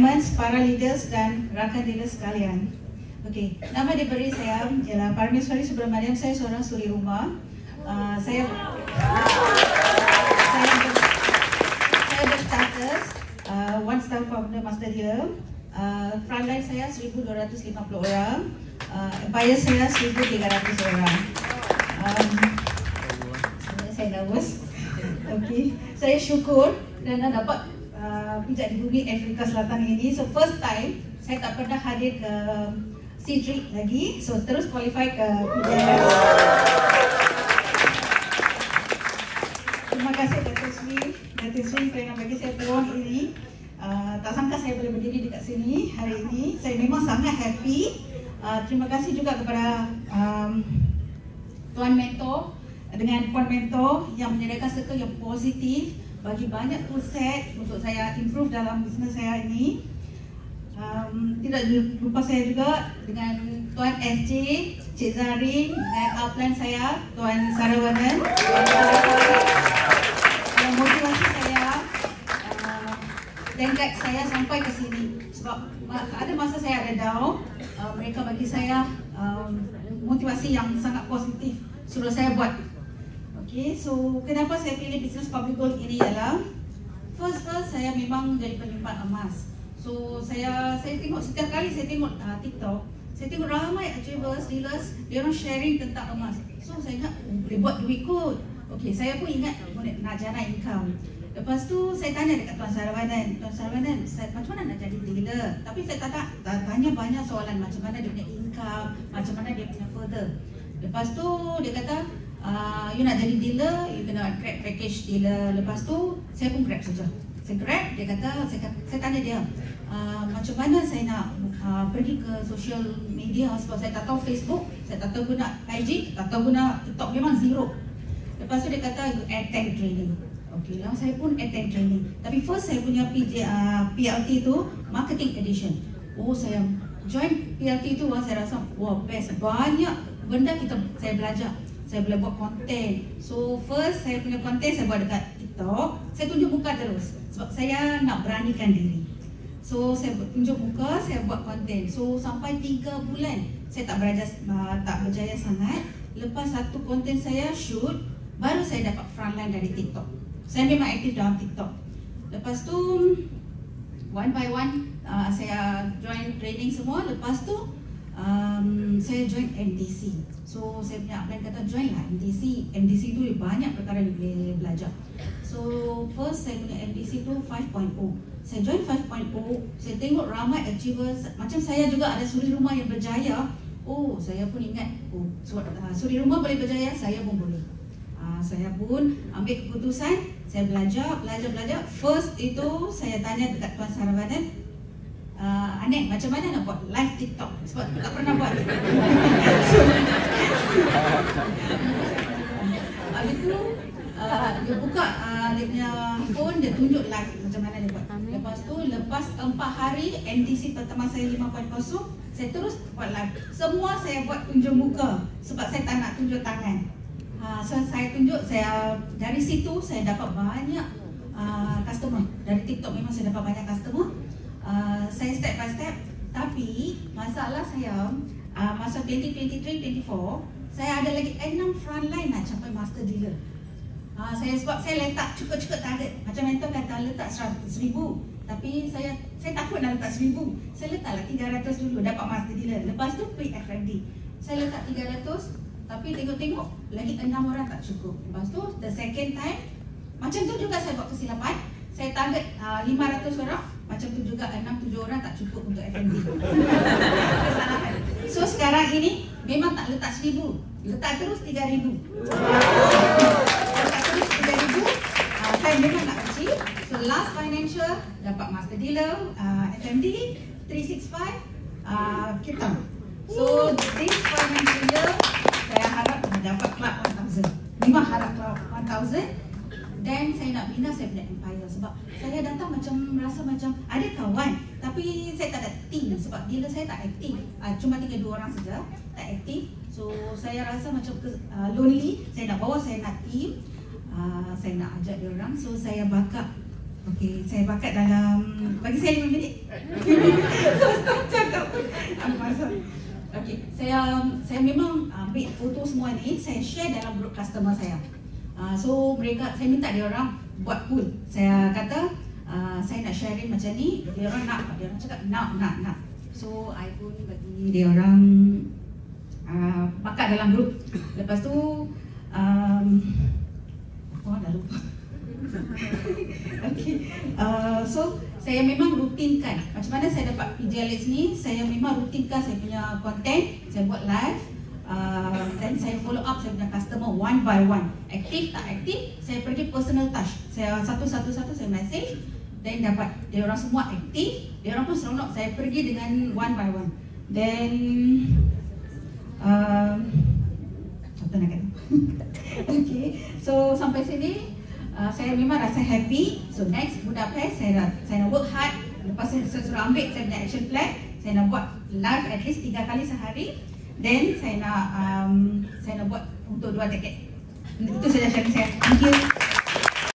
diamonds, para leaders dan rakan dealer sekalian. Okey, nama diberi saya ialah Parmeswari Subramaniam. Saya seorang suri rumah. Saya berstatus one star founder master dealer. Frontline saya 1,250 orang. Employer saya 1,300 orang. Saya nervous. Okey, saya syukur kerana dapat pijak di bumi Afrika Selatan ini. So first time saya tak pernah hadir ke C3 lagi. So terus qualify ke PJS. Terima kasih Datuk Sri kerana bagi saya peluang ini. Tak sangka saya boleh berdiri dekat sini hari ini. Saya memang sangat happy. Terima kasih juga kepada Tuan Mentor dengan Puan Mentor yang menyediakan circle yang positif, bagi banyak tool set untuk saya improve dalam bisnes saya ini. Tidak lupa saya juga dengan Tuan SJ, Cik Zarin dan upline saya Tuan Saravanan yang motivasi saya dan guide saya sampai ke sini. Sebab ada masa saya ada down, mereka bagi saya motivasi yang sangat positif, suruh saya buat. Okay, so kenapa saya pilih bisnes public gold ini ialah first saya memang jadi penyimpan emas. So saya tengok setiap kali saya tengok TikTok, saya tengok ramai achievers, dealers, dia orang sharing tentang emas. So saya ingat boleh buat duit kot. Okay, saya pun ingat nak jana income. Lepas tu saya tanya dekat Tuan Saravanan, macam mana nak jadi dealer? Tapi saya tak tanya banyak soalan, macam mana dia punya income, macam mana dia punya further. Lepas tu dia kata, you nak jadi dealer, you kena grab package dealer. Lepas tu saya pun grab saja. Saya grab, dia kata, saya tanya dia, macam mana saya nak pergi ke social media sebab saya tak tahu Facebook, saya tak tahu guna IG, tak tahu guna TikTok, memang zero. Lepas tu dia kata, you attend training. Okey lah, saya pun attend training. Tapi first saya punya PLT tu marketing edition. Oh, saya join PLT tu, saya rasa wah best, banyak benda saya belajar. Saya boleh buat konten. So first saya punya konten saya buat dekat TikTok. Saya tunjuk muka terus sebab saya nak beranikan diri. So saya tunjuk muka, saya buat konten. So sampai 3 bulan saya tak berjaya sangat. Lepas satu konten saya shoot, baru saya dapat frontline dari TikTok. Saya memang aktif dalam TikTok. Lepas tu one by one saya join training semua. Lepas tu saya join MDC. So saya punya upline kata join lah MDC. MDC tu banyak perkara yang boleh belajar. So first saya punya MDC tu 5.0. Saya join 5.0. Saya tengok ramai achievers. Macam saya juga ada suri rumah yang berjaya. Oh, saya pun ingat, oh, suri rumah boleh berjaya, saya pun boleh. Saya pun ambil keputusan. Saya belajar. First itu saya tanya dekat Tuan Saravanan, Anek, macam mana nak buat live TikTok? Sebab tak pernah buat. Habis tu dia buka dia punya phone, dia tunjuk live macam mana dia buat. Lepas tu, lepas 4 hari NDC pertama saya 5.0, saya terus buat live. Semua saya buat tunjuk muka sebab saya tak nak tunjuk tangan. So saya tunjuk, dari situ saya dapat banyak customer. Dari TikTok memang saya dapat banyak customer. Saya step by step. Tapi masalah saya masa 2023-24 saya ada lagi 6 frontline nak capai master dealer. Sebab saya letak cukup-cukup target. Macam mentor kata letak 100,000. Tapi saya takut nak letak 1,000. Saya letaklah 300 dulu dapat master dealer. Lepas tu pre-FRD. Saya letak 300. Tapi tengok-tengok lagi 6 orang tak cukup. Lepas tu the second time macam tu juga saya buat kesilapan. Saya target 500 orang. Macam tu juga 6-7 orang tak cukup untuk FND. Kesalahan. So sekarang ini memang tak letak 1,000, letak terus 3,000. Letak terus 3,000. Saya memang nak kecil. So last financial dapat master dealer, FMD 365 kita. So this financial year saya harap dapat club 1,000. Memang harap club 1,000. Dan saya nak bina saya punya empire sebab saya datang rasa macam ada kawan tapi saya tak ada team sebab dealer saya tak aktif. Cuma 3-2 orang saja tak aktif. So saya rasa macam lonely. Saya nak bawa, saya nak team. Saya nak ajak dia orang. So saya bakar Okey, saya bakat dalam, bagi saya 5 minit. So stop cakap pun masa. Okey, saya memang ambil foto semua ni, saya share dalam grup customer saya. So mereka, saya minta dia orang buat pool. Saya kata saya nak sharing macam ni, dia orang nak, dia orang cakap nak. So I pun bagi dia orang bakat dalam grup. Lepas tu dah lupa. Okay. So saya memang rutinkan. Macam mana saya dapat PJLX ni, saya memang rutinkan saya punya content, saya buat live, dan saya follow up saya punya customer one by one. Aktif tak aktif, saya pergi personal touch. Saya satu-satu saya message, dan dapat dia orang semua aktif, dia orang pun seronok. Saya pergi dengan one by one. Then apa nak kata? Okay, so sampai sini saya memang rasa happy. So next Budapest, saya nak work hard. Lepas saya suruh ambil saya punya action plan, saya nak buat live at least 3 kali sehari. Then saya nak buat untuk 2 tiket. Itu saja sharing saya. Thank you.